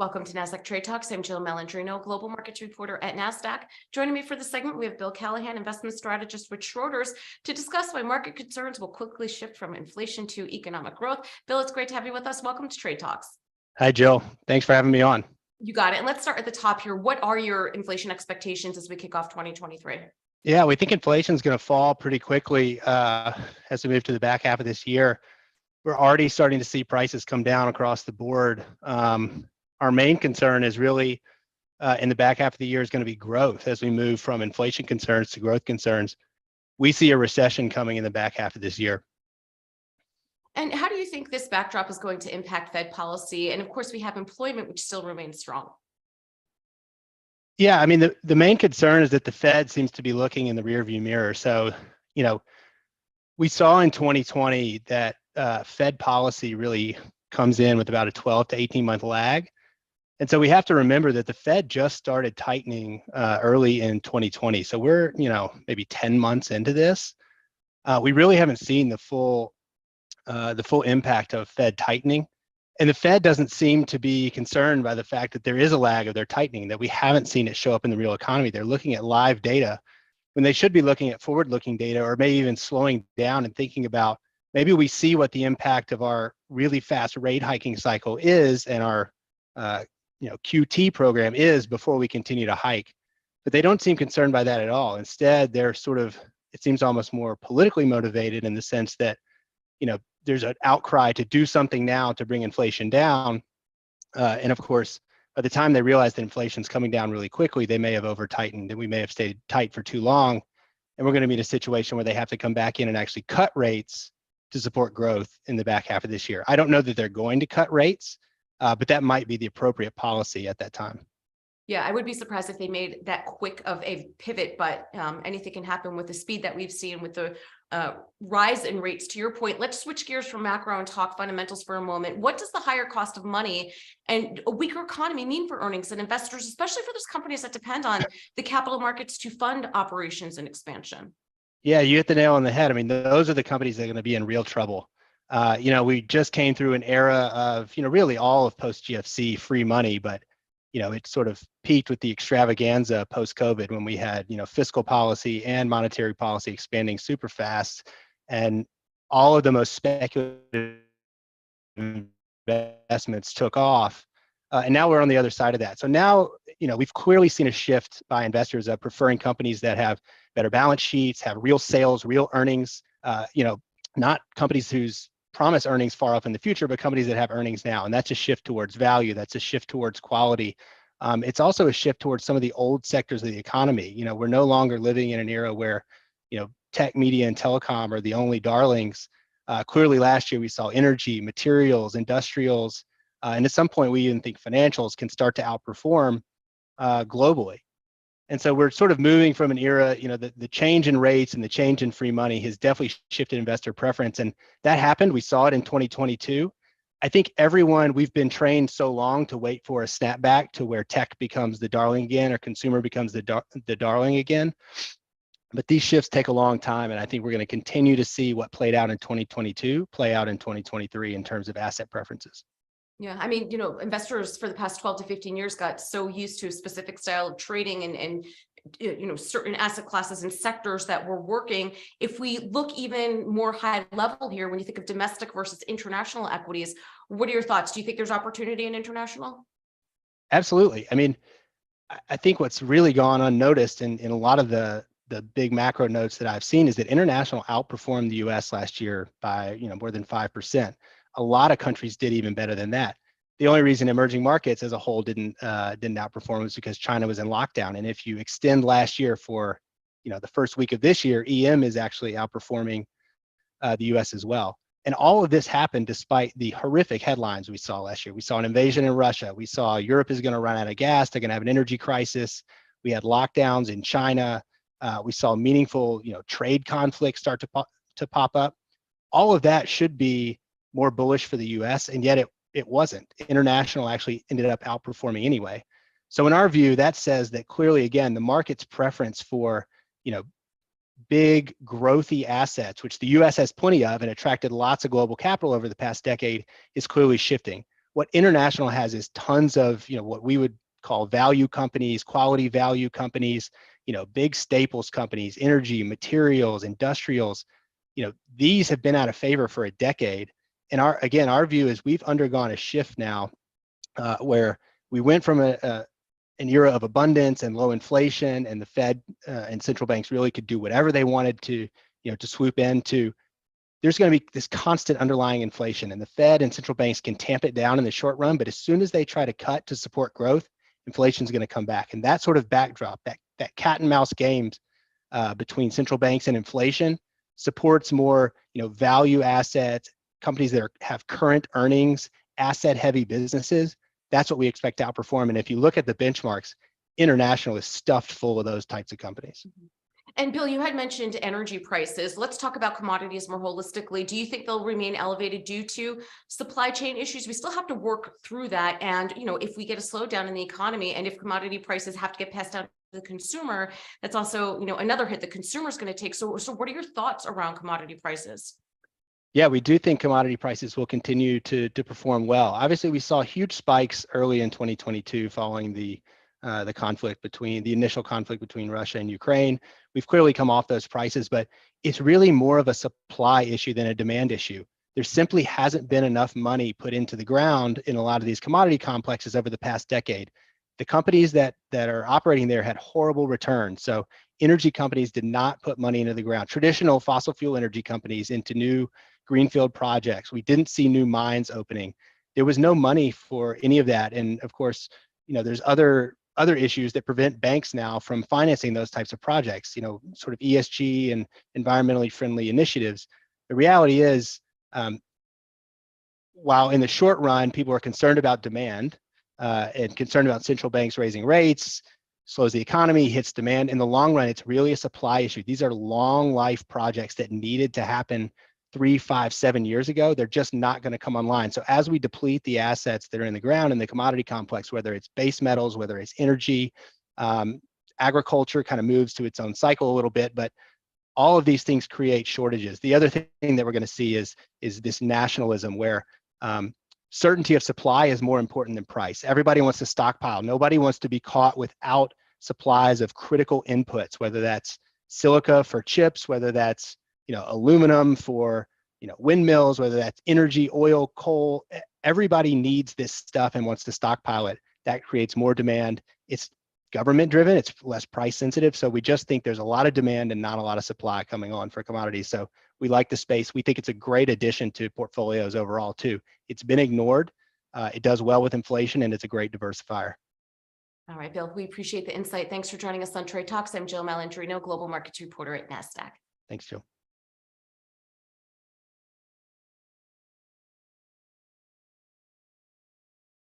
Welcome to Nasdaq Trade Talks. I'm Jill Malandrino, global markets reporter at Nasdaq. Joining me for the segment, we have Bill Callahan, investment strategist with Schroders, to discuss why market concerns will quickly shift from inflation to economic growth. Bill, it's great to have you with us. Welcome to Trade Talks. Hi, Jill. Thanks for having me on. You got it. And let's start at the top here. What are your inflation expectations as we kick off 2023? Yeah, we think inflation is going to fall pretty quickly as we move to the back half of this year. We're already starting to see prices come down across the board. Our main concern is really in the back half of the year is going to be growth as we move from inflation concerns to growth concerns. We see a recession coming in the back half of this year. And how do you think this backdrop is going to impact Fed policy? And of course, we have employment, which still remains strong. Yeah, I mean, the main concern is that the Fed seems to be looking in the rearview mirror. So, we saw in 2020 that Fed policy really comes in with about a 12 to 18 month lag. And so we have to remember that the Fed just started tightening early in 2020. So we're, maybe 10 months into this. We really haven't seen the full impact of Fed tightening. And the Fed doesn't seem to be concerned by the fact that there is a lag of their tightening, that we haven't seen it show up in the real economy. They're looking at live data when they should be looking at forward-looking data, or maybe even slowing down and thinking about maybe we see what the impact of our really fast rate hiking cycle is and our QT program is before we continue to hike. But they don't seem concerned by that at all. Instead, they're it seems almost more politically motivated in the sense that, there's an outcry to do something now to bring inflation down. And of course, by the time they realize that inflation's coming down really quickly, they may have over-tightened, and we may have stayed tight for too long. And we're going to be in a situation where they have to come back in and actually cut rates to support growth in the back half of this year. I don't know that they're going to cut rates, but that might be the appropriate policy at that time. Yeah, I would be surprised if they made that quick of a pivot, but anything can happen with the speed that we've seen with the rise in rates. To your point, let's switch gears from macro and talk fundamentals for a moment. What does the higher cost of money and a weaker economy mean for earnings and investors, especially for those companies that depend on the capital markets to fund operations and expansion? Yeah, you hit the nail on the head. I mean, those are the companies that are going to be in real trouble. We just came through an era of, really all of post-GFC free money, but it sort of peaked with the extravaganza post-COVID when we had, fiscal policy and monetary policy expanding super fast, and all of the most speculative investments took off. And now we're on the other side of that. So now, we've clearly seen a shift by investors of preferring companies that have better balance sheets, have real sales, real earnings, not companies whose promise earnings far off in the future, but companies that have earnings now. And that's a shift towards value. That's a shift towards quality. It's also a shift towards some of the old sectors of the economy. We're no longer living in an era where, tech, media, and telecom are the only darlings. Clearly last year we saw energy, materials, industrials, and at some point we even think financials can start to outperform globally. And so we're sort of moving from an era, the change in rates and the change in free money has definitely shifted investor preference. And that happened. We saw it in 2022. I think we've been trained so long to wait for a snapback to where tech becomes the darling again, or consumer becomes the darling again. But these shifts take a long time. And I think we're going to continue to see what played out in 2022 play out in 2023 in terms of asset preferences. Yeah, I mean, investors for the past 12 to 15 years got so used to a specific style of trading and certain asset classes and sectors that were working. If we look even more high level here, when you think of domestic versus international equities, what are your thoughts? Do you think there's opportunity in international? Absolutely. I mean, I think what's really gone unnoticed in a lot of the big macro notes that I've seen is that international outperformed the US last year by more than 5%. A lot of countries did even better than that. The only reason emerging markets as a whole didn't outperform was because China was in lockdown. And if you extend last year for the first week of this year, EM is actually outperforming the US as well. And all of this happened despite the horrific headlines we saw last year. We saw an invasion in Russia. We saw Europe is going to run out of gas. They're going to have an energy crisis. We had lockdowns in China. We saw meaningful trade conflicts start to pop up. All of that should be more bullish for the US, and yet it wasn't. International actually ended up outperforming anyway. So in our view, that says that clearly, again, the market's preference for, big growthy assets, which the US has plenty of and attracted lots of global capital over the past decade, is clearly shifting. What international has is tons of, what we would call value companies, quality value companies, big staples companies, energy, materials, industrials. These have been out of favor for a decade. And our view is we've undergone a shift now where we went from an era of abundance and low inflation, and the Fed and central banks really could do whatever they wanted to swoop into. There's going to be this constant underlying inflation, and the Fed and central banks can tamp it down in the short run, but as soon as they try to cut to support growth, inflation is going to come back. And that sort of backdrop, that cat and mouse games between central banks and inflation supports more, value assets, companies that have current earnings, asset heavy businesses. That's what we expect to outperform. And if you look at the benchmarks, international is stuffed full of those types of companies. And Bill, you had mentioned energy prices. Let's talk about commodities more holistically. Do you think they'll remain elevated due to supply chain issues? We still have to work through that. And, if we get a slowdown in the economy and if commodity prices have to get passed down to the consumer, that's also, another hit the consumer is going to take. So what are your thoughts around commodity prices? Yeah, we do think commodity prices will continue to perform well. Obviously, we saw huge spikes early in 2022 following the initial conflict between Russia and Ukraine. We've clearly come off those prices, but it's really more of a supply issue than a demand issue. There simply hasn't been enough money put into the ground in a lot of these commodity complexes over the past decade. The companies that are operating there had horrible returns. So energy companies did not put money into the ground. Traditional fossil fuel energy companies into new greenfield projects. We didn't see new mines opening. There was no money for any of that. And of course, there's other issues that prevent banks now from financing those types of projects, sort of ESG and environmentally friendly initiatives. The reality is, while in the short run, people are concerned about demand and concerned about central banks raising rates, slows the economy, hits demand. In the long run, it's really a supply issue. These are long life projects that needed to happen 3, 5, 7 years ago. They're just not going to come online. So as we deplete the assets that are in the ground in the commodity complex, whether it's base metals, whether it's energy, agriculture kind of moves to its own cycle a little bit, but all of these things create shortages. The other thing that we're going to see is this nationalism where certainty of supply is more important than price. Everybody wants to stockpile. Nobody wants to be caught without supplies of critical inputs, whether that's silica for chips, whether that's aluminum for windmills, whether that's energy, oil, coal. Everybody needs this stuff and wants to stockpile it. That creates more demand. It's government driven, it's less price sensitive. So we just think there's a lot of demand and not a lot of supply coming on for commodities. So we like the space. We think it's a great addition to portfolios overall too. It's been ignored. It does well with inflation and it's a great diversifier. All right, Bill, we appreciate the insight. Thanks for joining us on Trade Talks. I'm Jill Malandrino, Global Markets Reporter at Nasdaq. Thanks, Jill.